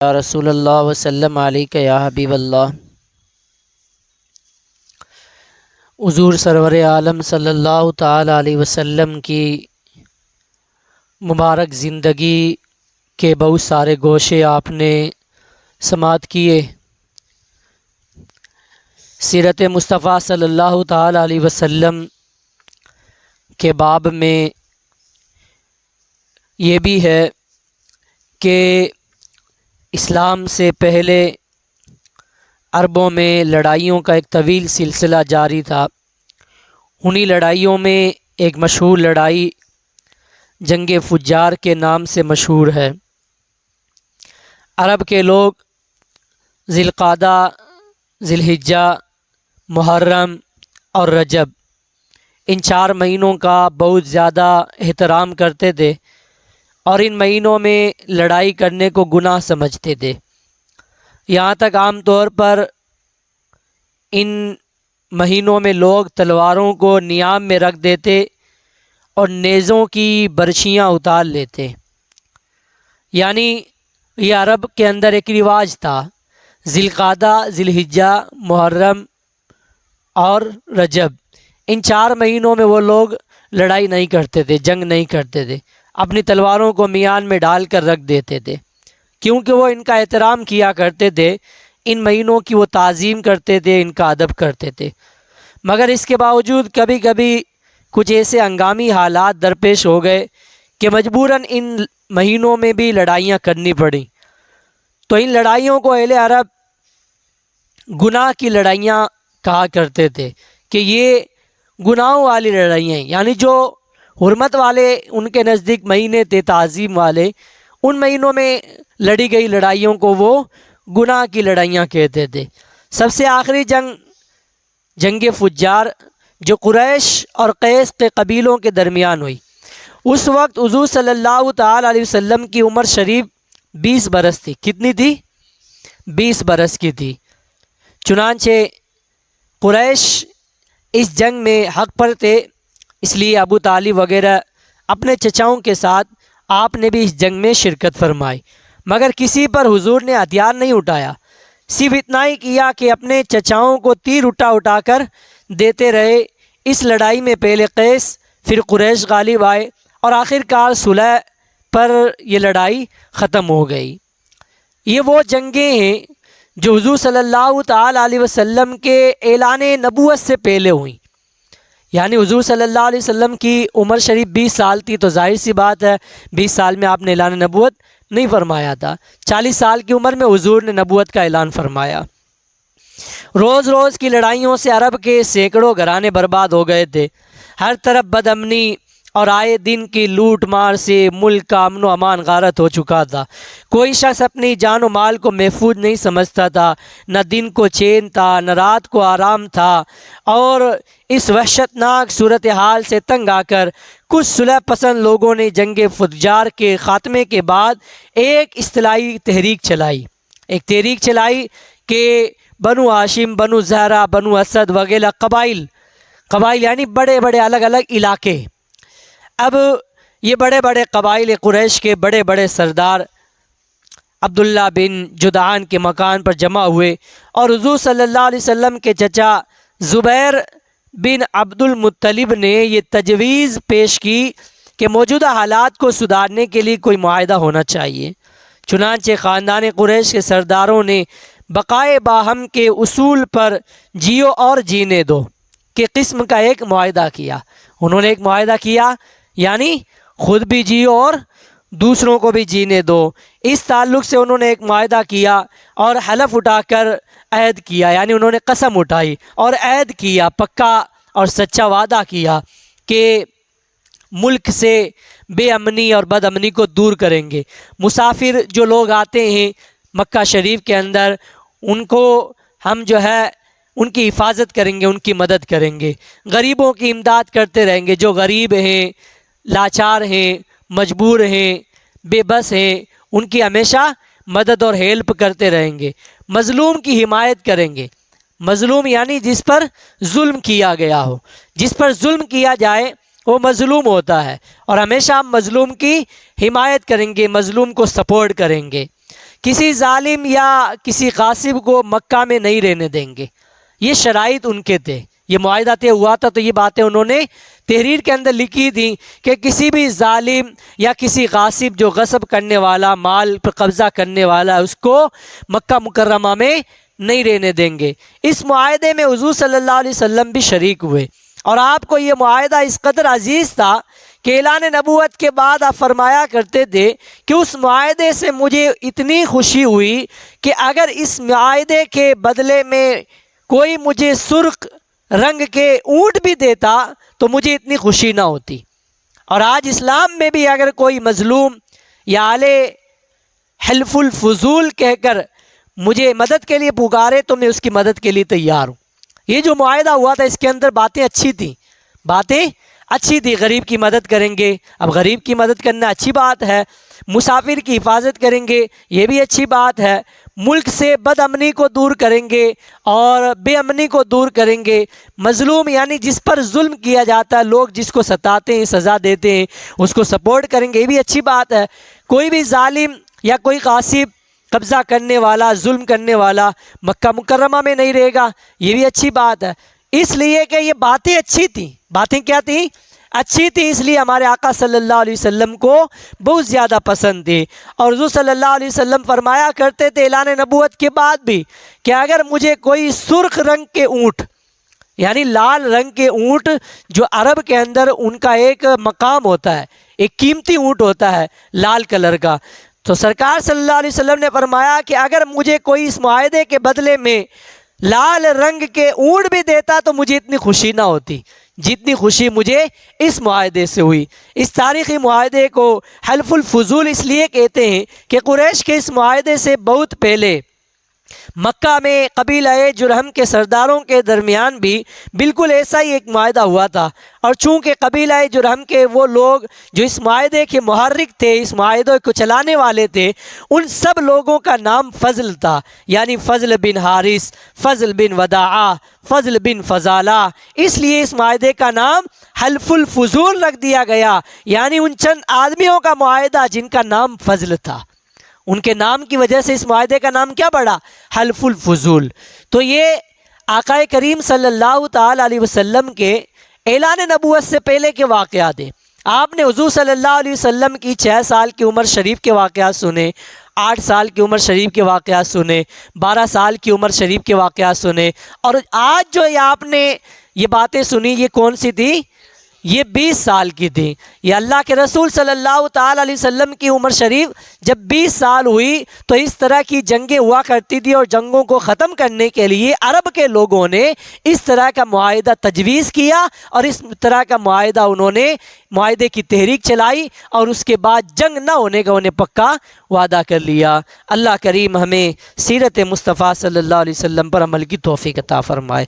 یا رسول اللہ وسلم علیک یا حبیب اللہ۔ حضور سرور عالم صلی اللہ تعالی علیہ وسلم کی مبارک زندگی کے بہت سارے گوشے آپ نے سماعت کیے۔ سیرت مصطفیٰ صلی اللہ تعالی علیہ وسلم کے باب میں یہ بھی ہے کہ اسلام سے پہلے عربوں میں لڑائیوں کا ایک طویل سلسلہ جاری تھا۔ انہی لڑائیوں میں ایک مشہور لڑائی جنگ فجار کے نام سے مشہور ہے۔ عرب کے لوگ ذی القعدہ، ذی الحجہ، محرم اور رجب ان 4 مہینوں کا بہت زیادہ احترام کرتے تھے اور ان مہینوں میں لڑائی کرنے کو گناہ سمجھتے تھے۔ یہاں تک عام طور پر ان مہینوں میں لوگ تلواروں کو نیام میں رکھ دیتے اور نیزوں کی برچھیاں اتار لیتے۔ یعنی یہ عرب کے اندر ایک رواج تھا۔ ذی القعدہ، ذی الحجہ، محرم اور رجب ان 4 مہینوں میں وہ لوگ لڑائی نہیں کرتے تھے، جنگ نہیں کرتے تھے، اپنی تلواروں کو میان میں ڈال کر رکھ دیتے تھے، کیونکہ وہ ان کا احترام کیا کرتے تھے، ان مہینوں کی وہ تعظیم کرتے تھے، ان کا ادب کرتے تھے۔ مگر اس کے باوجود کبھی کبھی کچھ ایسے ہنگامی حالات درپیش ہو گئے کہ مجبوراً ان مہینوں میں بھی لڑائیاں کرنی پڑیں۔ تو ان لڑائیوں کو اہل عرب گناہ کی لڑائیاں کہا کرتے تھے کہ یہ گناہوں والی لڑائیاں ہیں، یعنی جو حرمت والے ان کے نزدیک مہینے تھے، تعظیم والے، ان مہینوں میں لڑی گئی لڑائیوں کو وہ گناہ کی لڑائیاں کہتے تھے۔ سب سے آخری جنگ فجار جو قریش اور قیس کے قبیلوں کے درمیان ہوئی، اس وقت حضور صلی اللہ تعالی علیہ وسلم کی عمر شریف 20 برس تھی۔ کتنی تھی؟ 20 برس کی تھی۔ چنانچہ قریش اس جنگ میں حق پر تھے، اس لیے ابو طالب وغیرہ اپنے چچاؤں کے ساتھ آپ نے بھی اس جنگ میں شرکت فرمائی، مگر کسی پر حضور نے ہتھیار نہیں اٹھایا، صرف اتنا ہی کیا کہ اپنے چچاؤں کو تیر اٹھا کر دیتے رہے۔ اس لڑائی میں پہلے قیس پھر قریش غالب آئے اور آخر کار صلح پر یہ لڑائی ختم ہو گئی۔ یہ وہ جنگیں ہیں جو حضور صلی اللہ تعالی علیہ وسلم کے اعلان نبوت سے پہلے ہوئیں۔ یعنی حضور صلی اللہ علیہ وسلم کی عمر شریف 20 سال تھی، تو ظاہر سی بات ہے 20 سال میں آپ نے اعلان نبوت نہیں فرمایا تھا۔ 40 سال کی عمر میں حضور نے نبوت کا اعلان فرمایا۔ روز روز کی لڑائیوں سے عرب کے سینکڑوں گھرانے برباد ہو گئے تھے۔ ہر طرف بد امنی اور آئے دن کی لوٹ مار سے ملک کا امن و امان غارت ہو چکا تھا۔ کوئی شخص اپنی جان و مال کو محفوظ نہیں سمجھتا تھا، نہ دن کو چین تھا، نہ رات کو آرام تھا، اور اس وحشتناک صورتحال سے تنگ آ کر کچھ صلح پسند لوگوں نے جنگ فجار کے خاتمے کے بعد ایک اصطلاحی تحریک چلائی کہ بنو ہاشم، بنو زہرہ، بنو اسد وغیرہ قبائل یعنی بڑے بڑے الگ الگ علاقے۔ اب یہ بڑے بڑے قبائل قریش کے بڑے بڑے سردار عبداللہ بن جدعان کے مکان پر جمع ہوئے اور حضور صلی اللہ علیہ وسلم کے چچا زبیر بن عبد المطلب نے یہ تجویز پیش کی کہ موجودہ حالات کو سدھارنے کے لیے کوئی معاہدہ ہونا چاہیے۔ چنانچہ خاندان قریش کے سرداروں نے بقائے باہم کے اصول پر جیو اور جینے دو کے قسم کا ایک معاہدہ کیا۔ انہوں نے ایک معاہدہ کیا، یعنی خود بھی جیو اور دوسروں کو بھی جینے دو۔ اس تعلق سے انہوں نے ایک معاہدہ کیا اور حلف اٹھا کر عہد کیا، یعنی انہوں نے قسم اٹھائی اور عہد کیا، پکا اور سچا وعدہ کیا کہ ملک سے بے امنی اور بد امنی کو دور کریں گے۔ مسافر جو لوگ آتے ہیں مکہ شریف کے اندر، ان کو ہم ان کی حفاظت کریں گے، ان کی مدد کریں گے، غریبوں کی امداد کرتے رہیں گے، جو غریب ہیں، لاچار ہیں، مجبور ہیں، بے بس ہیں، ان کی ہمیشہ مدد اور ہیلپ کرتے رہیں گے۔ مظلوم کی حمایت کریں گے۔ مظلوم یعنی جس پر ظلم کیا گیا ہو، جس پر ظلم کیا جائے وہ مظلوم ہوتا ہے، اور ہمیشہ ہم مظلوم کی حمایت کریں گے، مظلوم کو سپورٹ کریں گے، کسی ظالم یا کسی غاصب کو مکہ میں نہیں رہنے دیں گے۔ یہ شرائط ان کے تھے، یہ معاہدہ طے ہوا تھا، تو یہ باتیں انہوں نے تحریر کے اندر لکھی تھیں کہ کسی بھی ظالم یا کسی غاصب جو غصب کرنے والا، مال پر قبضہ کرنے والا، اس کو مکہ مکرمہ میں نہیں رہنے دیں گے۔ اس معاہدے میں حضور صلی اللہ علیہ وسلم بھی شریک ہوئے، اور آپ کو یہ معاہدہ اس قدر عزیز تھا کہ اعلان نبوت کے بعد آپ فرمایا کرتے تھے کہ اس معاہدے سے مجھے اتنی خوشی ہوئی کہ اگر اس معاہدے کے بدلے میں کوئی مجھے سرخ رنگ کے اونٹ بھی دیتا تو مجھے اتنی خوشی نہ ہوتی۔ اور آج اسلام میں بھی اگر کوئی مظلوم یا اہل حلف الفضول کہہ کر مجھے مدد کے لیے پکارے تو میں اس کی مدد کے لیے تیار ہوں۔ یہ جو معاہدہ ہوا تھا اس کے اندر باتیں اچھی تھیں، غریب کی مدد کریں گے، اب غریب کی مدد کرنا اچھی بات ہے، مسافر کی حفاظت کریں گے، یہ بھی اچھی بات ہے، ملک سے بد امنی کو دور کریں گے اور بے امنی کو دور کریں گے، مظلوم یعنی جس پر ظلم کیا جاتا ہے، لوگ جس کو ستاتے ہیں، سزا دیتے ہیں، اس کو سپورٹ کریں گے، یہ بھی اچھی بات ہے۔ کوئی بھی ظالم یا کوئی غاصب، قبضہ کرنے والا، ظلم کرنے والا مکہ مکرمہ میں نہیں رہے گا، یہ بھی اچھی بات ہے۔ اس لیے کہ یہ باتیں اچھی تھیں، باتیں کیا تھیں؟ اچھی تھی، اس لیے ہمارے آقا صلی اللہ علیہ وسلم کو بہت زیادہ پسند تھی۔ اور حضور صلی اللہ علیہ وسلم فرمایا کرتے تھے اعلان نبوت کے بعد بھی کہ اگر مجھے کوئی سرخ رنگ کے اونٹ، یعنی لال رنگ کے اونٹ، جو عرب کے اندر ان کا ایک مقام ہوتا ہے، ایک قیمتی اونٹ ہوتا ہے لال کلر کا، تو سرکار صلی اللہ علیہ وسلم نے فرمایا کہ اگر مجھے کوئی اس معاہدے کے بدلے میں لال رنگ کے اونٹ بھی دیتا تو مجھے اتنی خوشی نہ ہوتی جتنی خوشی مجھے اس معاہدے سے ہوئی۔ اس تاریخی معاہدے کو حلف الفضول اس لیے کہتے ہیں کہ قریش کے اس معاہدے سے بہت پہلے مکہ میں قبیلہ جرہم کے سرداروں کے درمیان بھی بالکل ایسا ہی ایک معاہدہ ہوا تھا، اور چونکہ قبیلہ جرہم کے وہ لوگ جو اس معاہدے کے محرک تھے، اس معاہدے کو چلانے والے تھے، ان سب لوگوں کا نام فضل تھا، یعنی فضل بن حارث، فضل بن وداعہ، فضل بن فضالہ، اس لیے اس معاہدے کا نام حلف الفضول رکھ دیا گیا، یعنی ان چند آدمیوں کا معاہدہ جن کا نام فضل تھا، ان کے نام کی وجہ سے اس معاہدے کا نام کیا پڑا؟ حلف الفضول۔ تو یہ آقا کریم صلی اللہ تعالی علیہ وسلم کے اعلان نبوت سے پہلے کے واقعات ہیں۔ آپ نے حضور صلی اللہ علیہ وسلم کی 6 سال کی عمر شریف کے واقعات سنے، 8 سال کی عمر شریف کے واقعات سنے، 12 سال کی عمر شریف کے واقعات سنے، اور آج جو آپ نے یہ باتیں سنی، یہ کون سی تھی؟ یہ 20 سال کی تھی۔ یہ اللہ کے رسول صلی اللہ تعالی علیہ وسلم کی عمر شریف جب 20 سال ہوئی تو اس طرح کی جنگیں ہوا کرتی تھی، اور جنگوں کو ختم کرنے کے لیے عرب کے لوگوں نے اس طرح کا معاہدہ تجویز کیا، اور اس طرح کا معاہدہ انہوں نے معاہدے کی تحریک چلائی، اور اس کے بعد جنگ نہ ہونے کا انہیں پکا وعدہ کر لیا۔ اللہ کریم ہمیں سیرت مصطفیٰ صلی اللہ علیہ وسلم پر عمل کی توفیق عطا فرمائے۔